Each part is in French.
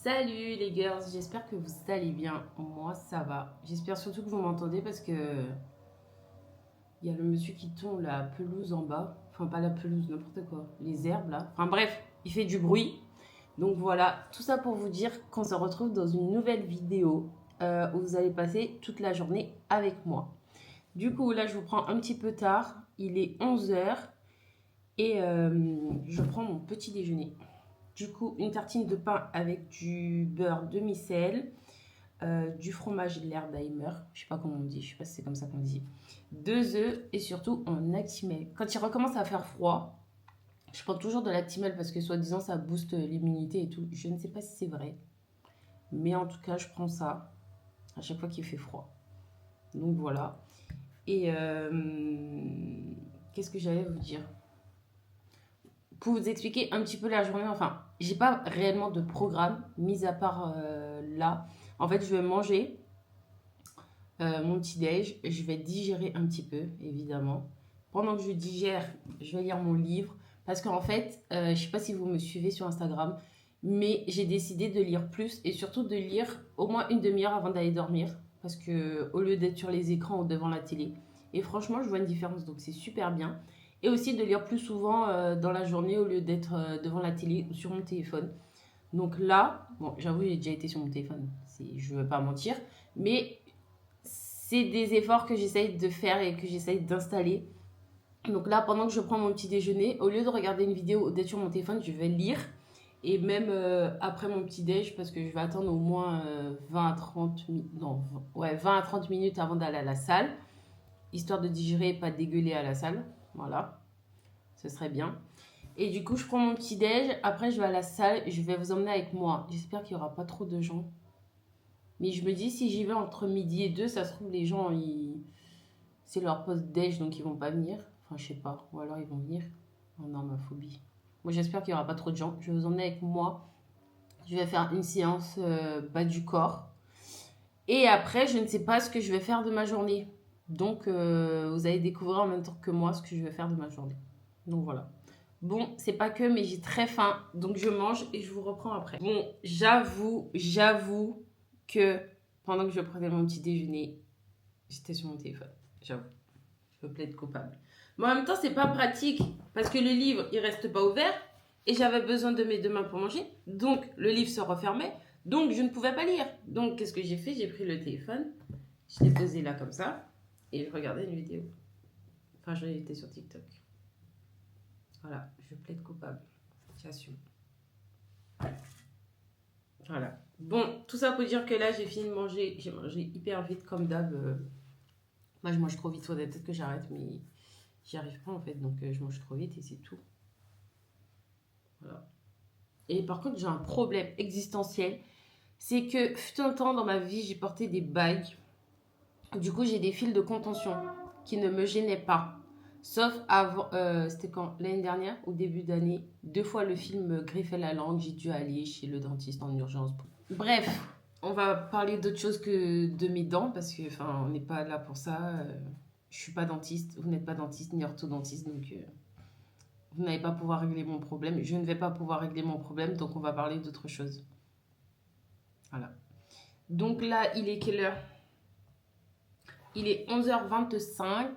Salut les girls, j'espère que vous allez bien. Moi ça va. J'espère surtout que vous m'entendez parce que il y a le monsieur qui tond la pelouse en bas. Enfin pas la pelouse, n'importe quoi. Les herbes là. Enfin bref, il fait du bruit. Donc voilà, tout ça pour vous dire qu'on se retrouve dans une nouvelle vidéo où vous allez passer toute la journée avec moi. Du coup là je vous prends un petit peu tard. Il est 11 heures et je prends mon petit déjeuner. Du coup, une tartine de pain avec du beurre demi-sel, du fromage Lerdaïmer, je sais pas comment on dit, je sais pas si c'est comme ça qu'on dit, 2 œufs et surtout un actimel. Quand il recommence à faire froid, je prends toujours de l'actimel parce que soi-disant ça booste l'immunité et tout. Je ne sais pas si c'est vrai, mais en tout cas, je prends ça à chaque fois qu'il fait froid. Donc voilà. Et qu'est-ce que j'allais vous dire? Pour vous expliquer un petit peu la journée, enfin, j'ai pas réellement de programme, mis à part là. En fait, je vais manger mon petit-déj, je vais digérer un petit peu, évidemment. Pendant que je digère, je vais lire mon livre. Parce qu'en fait, je sais pas si vous me suivez sur Instagram, mais j'ai décidé de lire plus et surtout de lire au moins une demi-heure avant d'aller dormir. Parce que au lieu d'être sur les écrans ou devant la télé. Et franchement, je vois une différence, donc c'est super bien. Et aussi de lire plus souvent dans la journée au lieu d'être devant la télé ou sur mon téléphone. Donc là, bon, j'avoue, j'ai déjà été sur mon téléphone, je ne vais pas mentir, mais c'est des efforts que j'essaye de faire et que j'essaye d'installer. Donc là, pendant que je prends mon petit déjeuner, au lieu de regarder une vidéo ou d'être sur mon téléphone, je vais lire. Et même après mon petit déj, parce que je vais attendre au moins 20 à 30 minutes, non, ouais, 20 à 30 minutes avant d'aller à la salle, histoire de digérer et pas dégueuler à la salle. Voilà, ce serait bien. Et du coup, je prends mon petit déj. Après, je vais à la salle. Je vais vous emmener avec moi. J'espère qu'il n'y aura pas trop de gens. Mais je me dis, si j'y vais entre midi et 2, ça se trouve, les gens, c'est leur poste déj, donc ils vont pas venir. Enfin, je sais pas. Ou alors ils vont venir. Oh non, ma phobie. Moi, j'espère qu'il n'y aura pas trop de gens. Je vais vous emmener avec moi. Je vais faire une séance bas du corps. Et après, je ne sais pas ce que je vais faire de ma journée. Donc, vous allez découvrir en même temps que moi ce que je vais faire de ma journée. Donc voilà. Bon, c'est pas que, mais j'ai très faim. Donc je mange et je vous reprends après. Bon, j'avoue que pendant que je prenais mon petit déjeuner, j'étais sur mon téléphone. J'avoue. Je me plaide coupable. Mais en même temps, c'est pas pratique parce que le livre, il reste pas ouvert et j'avais besoin de mes deux mains pour manger. Donc le livre se refermait. Donc je ne pouvais pas lire. Donc qu'est-ce que j'ai fait? J'ai pris le téléphone, je l'ai posé là comme ça et je regardais une vidéo. Enfin, j'étais sur TikTok. Voilà, je plaide coupable. J'assume. Voilà. Bon, tout ça pour dire que là, j'ai fini de manger. J'ai mangé hyper vite, comme d'hab. Moi, je mange trop vite. Faudrait peut-être que j'arrête, mais j'y arrive pas en fait. Donc, je mange trop vite et c'est tout. Voilà. Et par contre, j'ai un problème existentiel. C'est que, fut un temps dans ma vie, j'ai porté des bagues. Du coup, j'ai des fils de contention qui ne me gênaient pas. Sauf avant, c'était quand? L'année dernière, au début d'année, 2 fois le fil me griffait la langue. J'ai dû aller chez le dentiste en urgence. Bref, on va parler d'autre chose que de mes dents parce que, enfin, on n'est pas là pour ça. Je suis pas dentiste, vous n'êtes pas dentiste ni orthodontiste, donc vous n'allez pas pouvoir régler mon problème. Je ne vais pas pouvoir régler mon problème, donc on va parler d'autre chose. Voilà. Donc là, il est quelle heure? Il est 11h25.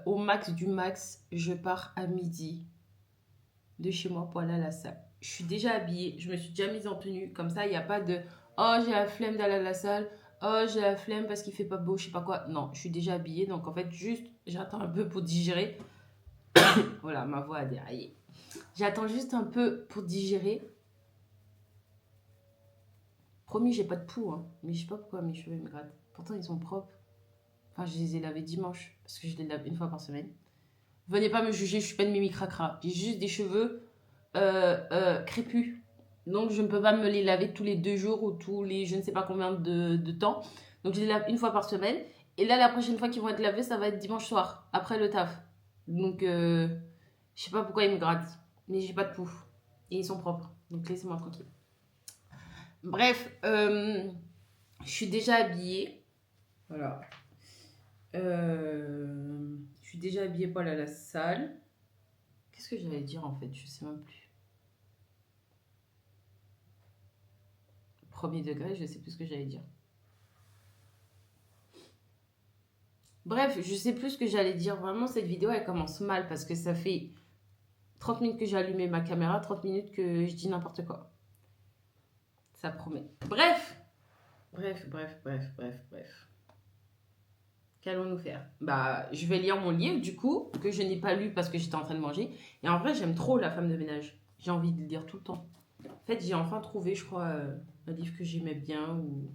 Au max du max, je pars à midi de chez moi pour aller à la salle. Je suis déjà habillée, je me suis déjà mise en tenue. Comme ça, il n'y a pas de oh, j'ai la flemme d'aller à la salle. Oh, j'ai la flemme parce qu'il fait pas beau, je sais pas quoi. Non, je suis déjà habillée. Donc en fait, juste, j'attends un peu pour digérer. Voilà, ma voix a déraillé. J'attends juste un peu pour digérer. Promis, j'ai pas de poux, hein. Mais je sais pas pourquoi mes cheveux me grattent. Pourtant, ils sont propres. Enfin, je les ai lavés dimanche parce que je les lave une fois par semaine. Venez pas me juger, je suis pas une Mimi Cracra. J'ai juste des cheveux crépus. Donc je ne peux pas me les laver tous les 2 jours ou tous les je ne sais pas combien de temps. Donc je les lave une fois par semaine. Et là, la prochaine fois qu'ils vont être lavés, ça va être dimanche soir, après le taf. Donc je sais pas pourquoi ils me grattent. Mais j'ai pas de pouf. Et ils sont propres. Donc laissez-moi tranquille. Bref, je suis déjà habillée. Voilà. Je suis déjà habillée pour aller à la salle. Qu'est-ce que j'allais dire en fait? Je sais même plus. Premier degré, je sais plus ce que j'allais dire. Bref, je sais plus ce que j'allais dire. Vraiment, cette vidéo, elle commence mal parce que ça fait 30 minutes que j'ai allumé ma caméra, 30 minutes que je dis n'importe quoi. Ça promet. Bref. Qu'allons-nous faire? Bah, je vais lire mon livre, du coup, que je n'ai pas lu parce que j'étais en train de manger. Et en vrai, j'aime trop La femme de ménage. J'ai envie de le lire tout le temps. En fait, j'ai enfin trouvé, je crois, un livre que j'aimais bien ou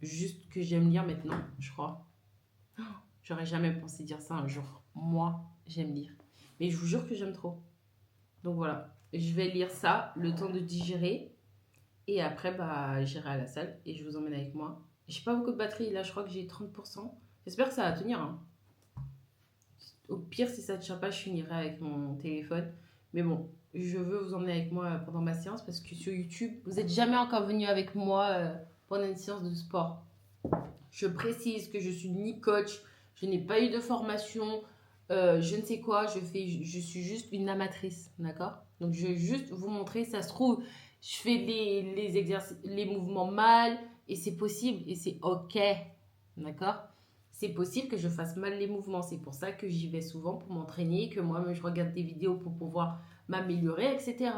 juste que j'aime lire maintenant, je crois. J'aurais jamais pensé dire ça un jour. Moi, j'aime lire. Mais je vous jure que j'aime trop. Donc voilà, je vais lire ça, le temps de digérer. Et après, bah, j'irai à la salle et je vous emmène avec moi. J'ai pas beaucoup de batterie, là, je crois que j'ai 30%. J'espère que ça va tenir, hein. Au pire, si ça ne tient pas, je finirai avec mon téléphone. Mais bon, je veux vous emmener avec moi pendant ma séance parce que sur YouTube, vous n'êtes jamais encore venu avec moi pendant une séance de sport. Je précise que je suis ni coach, je n'ai pas eu de formation, je ne sais quoi, je suis juste une amatrice, d'accord? Donc je vais juste vous montrer, ça se trouve, je fais les exercices, les mouvements mal et c'est possible et c'est ok, d'accord? C'est possible que je fasse mal les mouvements, c'est pour ça que j'y vais souvent pour m'entraîner, que moi-même je regarde des vidéos pour pouvoir m'améliorer, etc.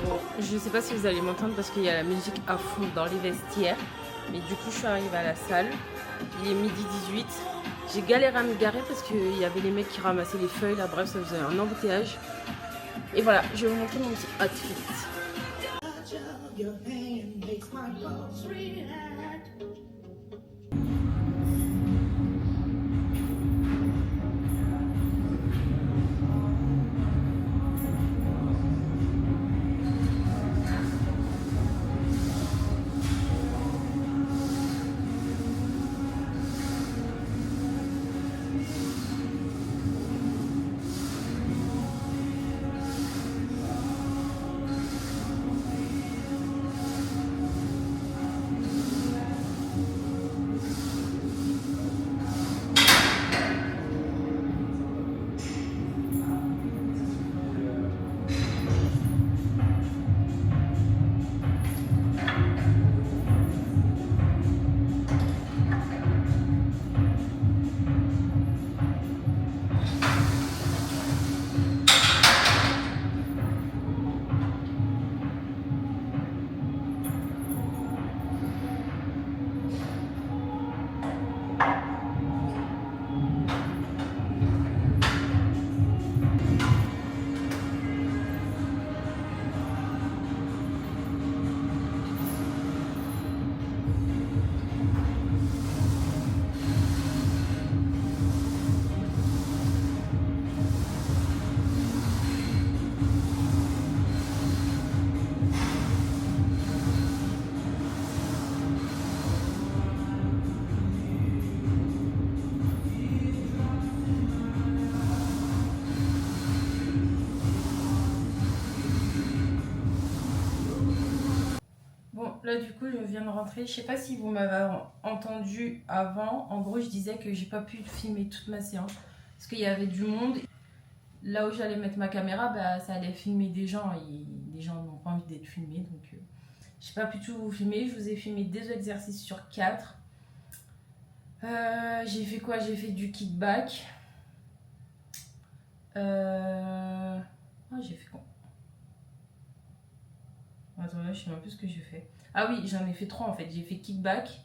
Bon, je sais pas si vous allez m'entendre parce qu'il y a la musique à fond dans les vestiaires. Mais du coup, je suis arrivée à la salle. Il est midi 18. J'ai galéré à me garer parce qu'il y avait les mecs qui ramassaient les feuilles. Là, bref, ça faisait un embouteillage. Et voilà, je vais vous montrer mon petit outfit. Bon, là du coup, je viens de rentrer. Je sais pas si vous m'avez entendu avant. En gros, je disais que j'ai pas pu filmer toute ma séance parce qu'il y avait du monde. Là où j'allais mettre ma caméra, bah, ça allait filmer des gens et les gens n'ont pas envie d'être filmés. Donc, J'ai pas pu tout vous filmer. Je vous ai filmé 2 exercices sur 4. J'ai fait quoi? J'ai fait du kickback. J'ai fait quoi? Attends, là, je sais même plus ce que j'ai fait. Ah oui, j'en ai fait 3 en fait. J'ai fait kickback,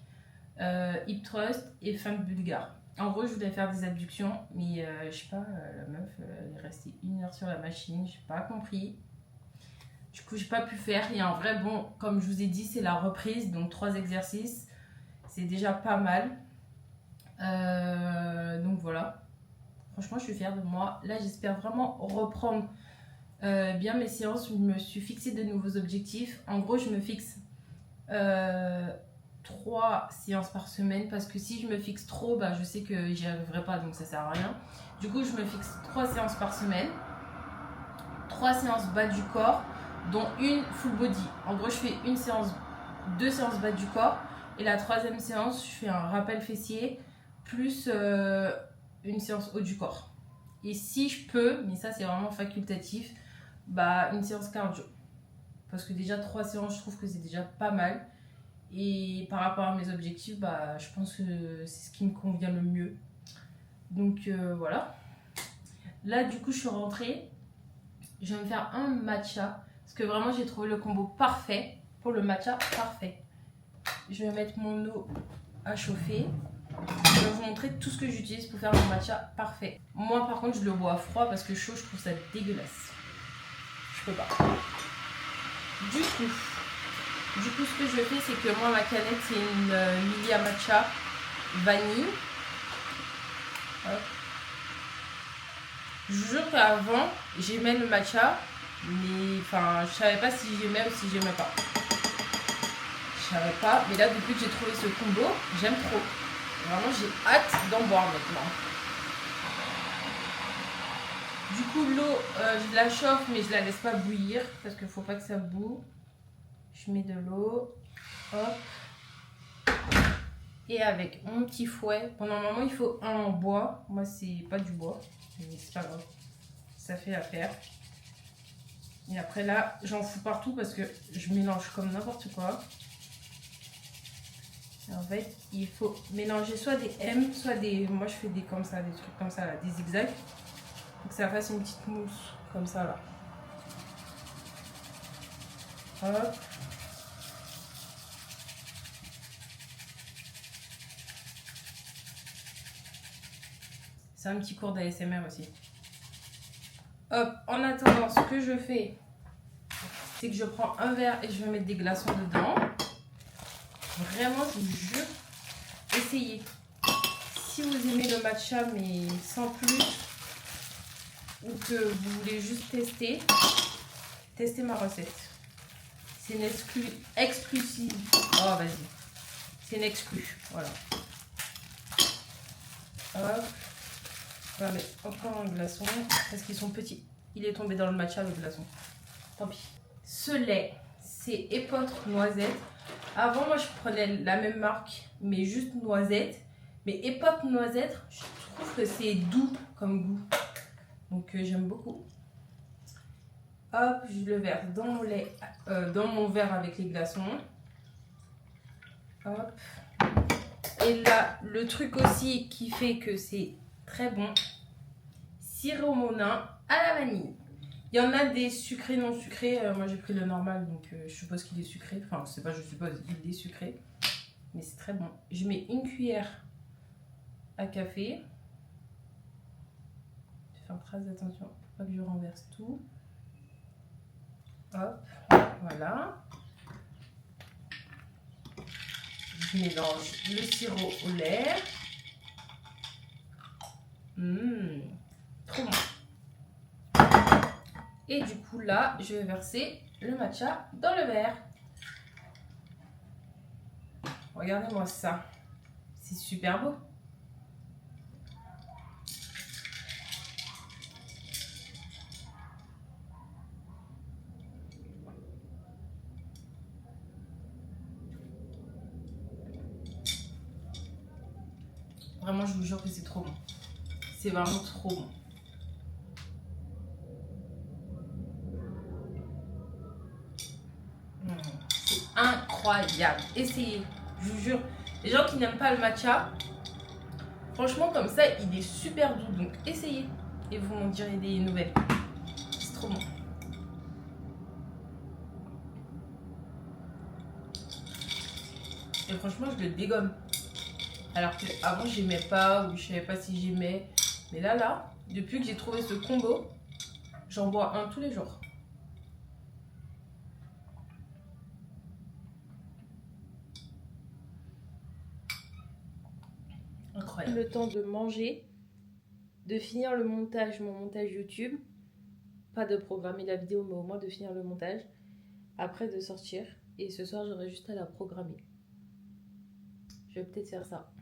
hip thrust et feinte bulgare. En gros, je voulais faire des abductions, mais je sais pas, la meuf, elle est restée 1 heure sur la machine. J'ai pas compris. Du coup, j'ai pas pu faire. Et en vrai, bon, comme je vous ai dit, c'est la reprise, donc 3 exercices. C'est déjà pas mal. Donc voilà. Franchement, je suis fière de moi. Là, j'espère vraiment reprendre bien mes séances. Je me suis fixé de nouveaux objectifs. En gros, je me fixe 3 séances par semaine parce que si je me fixe trop, bah, je sais que j'y arriverai pas, donc ça sert à rien. Du coup, je me fixe 3 séances par semaine. 3 séances bas du corps, dont une full body. En gros, je fais 2 séances bas du corps. Et la 3e séance, je fais un rappel fessier plus une séance haut du corps. Et si je peux, mais ça c'est vraiment facultatif, bah une séance cardio. Parce que déjà 3 séances, je trouve que c'est déjà pas mal. Et par rapport à mes objectifs, bah je pense que c'est ce qui me convient le mieux. Donc voilà. Là du coup je suis rentrée. Je vais me faire un matcha. Parce que vraiment j'ai trouvé le combo parfait pour le matcha parfait. Je vais mettre mon eau à chauffer. Je vais vous montrer tout ce que j'utilise pour faire mon matcha parfait. Moi par contre je le bois froid parce que chaud je trouve ça dégueulasse. Je peux pas. Du coup ce que je fais c'est que moi ma canette c'est une Milia Matcha vanille. Hop. Je vous jure qu'avant j'aimais le matcha. Mais enfin je savais pas si j'aimais ou si j'aimais pas. Je savais pas. Mais là depuis que j'ai trouvé ce combo j'aime trop. Vraiment, j'ai hâte d'en boire maintenant. Du coup, l'eau, je la chauffe, mais je la laisse pas bouillir parce qu'il faut pas que ça boue. Je mets de l'eau. Hop. Et avec mon petit fouet. Bon, normalement, il faut un en bois. Moi, c'est pas du bois. Mais c'est pas grave. Ça fait l'affaire. Et après, là, j'en fous partout parce que je mélange comme n'importe quoi. En fait, il faut mélanger soit des M, soit des... Moi, je fais des comme ça, des trucs comme ça, là, des zigzags. Pour que ça fasse une petite mousse, comme ça, là. Hop. C'est un petit cours d'ASMR aussi. Hop, en attendant, ce que je fais, c'est que je prends un verre et je vais mettre des glaçons dedans. Vraiment, je vous jure, essayez. Si vous aimez le matcha, mais sans plus, ou que vous voulez juste tester, testez ma recette. C'est une exclusive. Oh, vas-y. C'est une exclue. Voilà. Hop. On va mettre encore un glaçon parce qu'ils sont petits. Il est tombé dans le matcha, le glaçon. Tant pis. Ce lait, c'est épeautre noisette. Avant, moi, je prenais la même marque, mais juste noisette. Mais épeautre noisette, je trouve que c'est doux comme goût. Donc, j'aime beaucoup. Hop, je le verse dans mon lait, dans mon verre avec les glaçons. Hop. Et là, le truc aussi qui fait que c'est très bon, sirop monin à la vanille. Il y en a des sucrés, non sucrés. Moi, j'ai pris le normal, donc je suppose qu'il est sucré. Enfin, c'est pas je suppose, il est sucré. Mais c'est très bon. Je mets une cuillère à café. Je vais faire très attention pour pas que je renverse tout. Hop, voilà. Je mélange le sirop au lait. Trop bon. Et du coup là, je vais verser le matcha dans le verre. Regardez-moi ça. C'est super beau. Vraiment, je vous jure que c'est trop bon. C'est vraiment trop bon. C'est incroyable. Essayez, je vous jure. Les gens qui n'aiment pas le matcha, franchement, comme ça, il est super doux. Donc, essayez et vous m'en direz des nouvelles. C'est trop bon. Et franchement, je le dégomme. Alors qu'avant, j'aimais pas ou je savais pas si j'aimais. Mais là, depuis que j'ai trouvé ce combo, j'en bois un tous les jours. Incroyable. Le temps de manger, de finir le montage, mon montage YouTube. Pas de programmer la vidéo, mais au moins de finir le montage. Après de sortir. Et ce soir, j'aurai juste à la programmer. Je vais peut-être faire ça.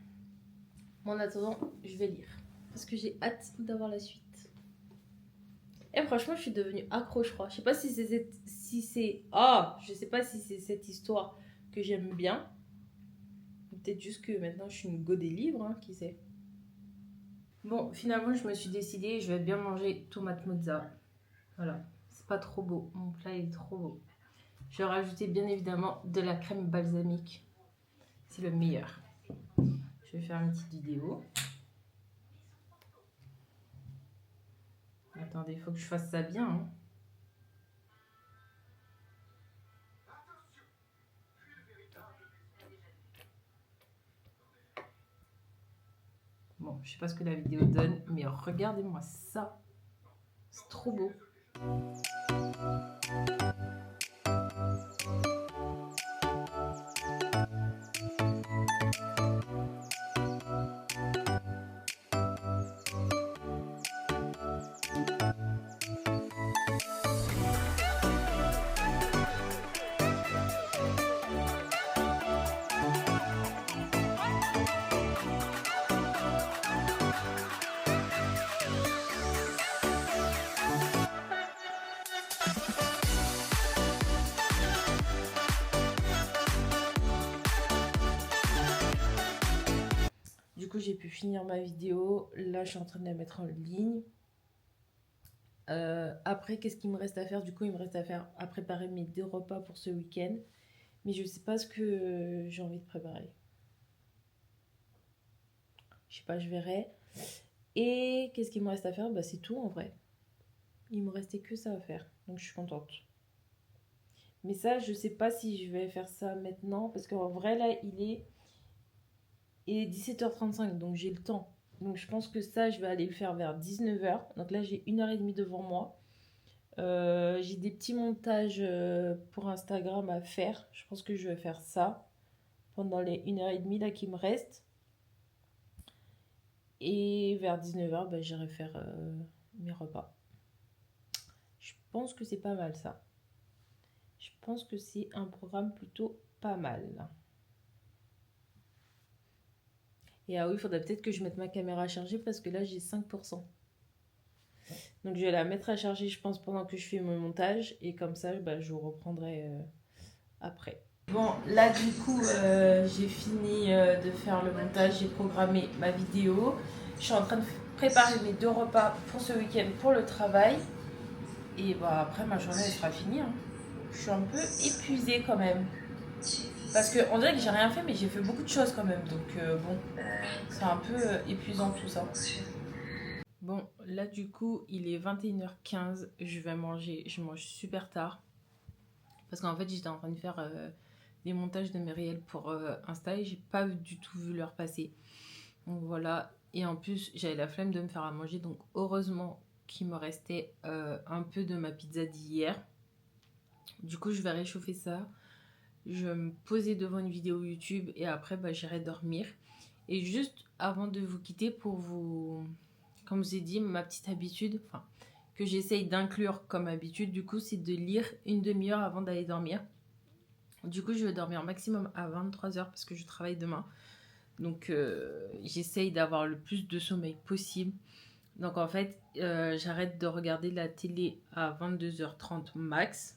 Mais en attendant, je vais lire. Parce que j'ai hâte d'avoir la suite. Et franchement, je suis devenue accro, je crois. Je sais pas si c'est je sais pas si c'est cette histoire que j'aime bien. Peut-être juste que maintenant je suis une go des livres, hein, qui sait. Bon, finalement, je me suis décidée, je vais bien manger tomate mozza. Voilà, c'est pas trop beau. Mon plat est trop beau. Je vais rajouter bien évidemment de la crème balsamique. C'est le meilleur. Je vais faire une petite vidéo. Attendez, il faut que je fasse ça bien. Hein. Bon, je sais pas ce que la vidéo donne, mais regardez-moi ça. C'est trop beau. Du coup, j'ai pu finir ma vidéo. Là, je suis en train de la mettre en ligne. Après, qu'est-ce qu'il me reste à faire? Du coup, il me reste à préparer mes 2 repas pour ce week-end. Mais je sais pas ce que j'ai envie de préparer. Je sais pas, je verrai. Et qu'est-ce qu'il me reste à faire? Bah, c'est tout en vrai. Il me restait que ça à faire. Donc, je suis contente. Mais ça, je sais pas si je vais faire ça maintenant. Parce qu'en vrai, là, il est 17h35. Donc, j'ai le temps. Donc, je pense que ça, je vais aller le faire vers 19h. Donc là, j'ai 1h30 devant moi. J'ai des petits montages pour Instagram à faire. Je pense que je vais faire ça pendant les 1h30 là qui me restent. Et vers 19h, bah, j'irai faire mes repas. Je pense que c'est pas mal ça. Je pense que c'est un programme plutôt pas mal. Et ah oui, il faudrait peut-être que je mette ma caméra à charger parce que là j'ai 5%. Donc je vais la mettre à charger, je pense, pendant que je fais mon montage. Et comme ça, bah, je vous reprendrai après. Bon, là du coup, j'ai fini de faire le montage, j'ai programmé ma vidéo. Je suis en train de préparer mes 2 repas pour ce week-end pour le travail. Et bah, après, ma journée elle sera finie. Hein. Je suis un peu épuisée quand même. Parce qu'on dirait que j'ai rien fait, mais j'ai fait beaucoup de choses quand même. Donc bon, c'est un peu épuisant tout ça. Bon, là du coup, il est 21h15. Je vais manger. Je mange super tard. Parce qu'en fait, j'étais en train de faire des montages de mes réels pour Insta et j'ai pas du tout vu l'heure passer. Donc voilà. Et en plus, j'avais la flemme de me faire à manger. Donc heureusement qu'il me restait un peu de ma pizza d'hier. Du coup, je vais réchauffer ça. Je vais me poser devant une vidéo YouTube et après, bah, j'irai dormir. Et juste avant de vous quitter, pour vous, comme je vous ai dit, ma petite habitude, enfin, que j'essaye d'inclure comme habitude, du coup, c'est de lire une demi-heure avant d'aller dormir. Du coup, je vais dormir maximum à 23h parce que je travaille demain. Donc, j'essaye d'avoir le plus de sommeil possible. Donc, en fait, j'arrête de regarder la télé à 22h30 max.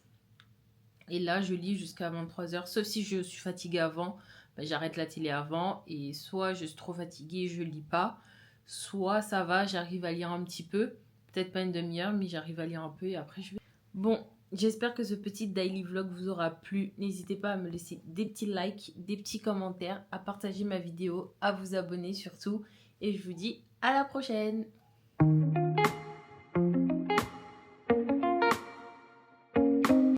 Et là, je lis jusqu'à 23h. Sauf si je suis fatiguée avant, bah, j'arrête la télé avant. Et soit je suis trop fatiguée, je lis pas. Soit ça va, j'arrive à lire un petit peu. Peut-être pas une demi-heure, mais j'arrive à lire un peu et après je vais... Bon, J'espère que ce petit daily vlog vous aura plu. N'hésitez pas à me laisser des petits likes, des petits commentaires, à partager ma vidéo, à vous abonner surtout. Et je vous dis à la prochaine!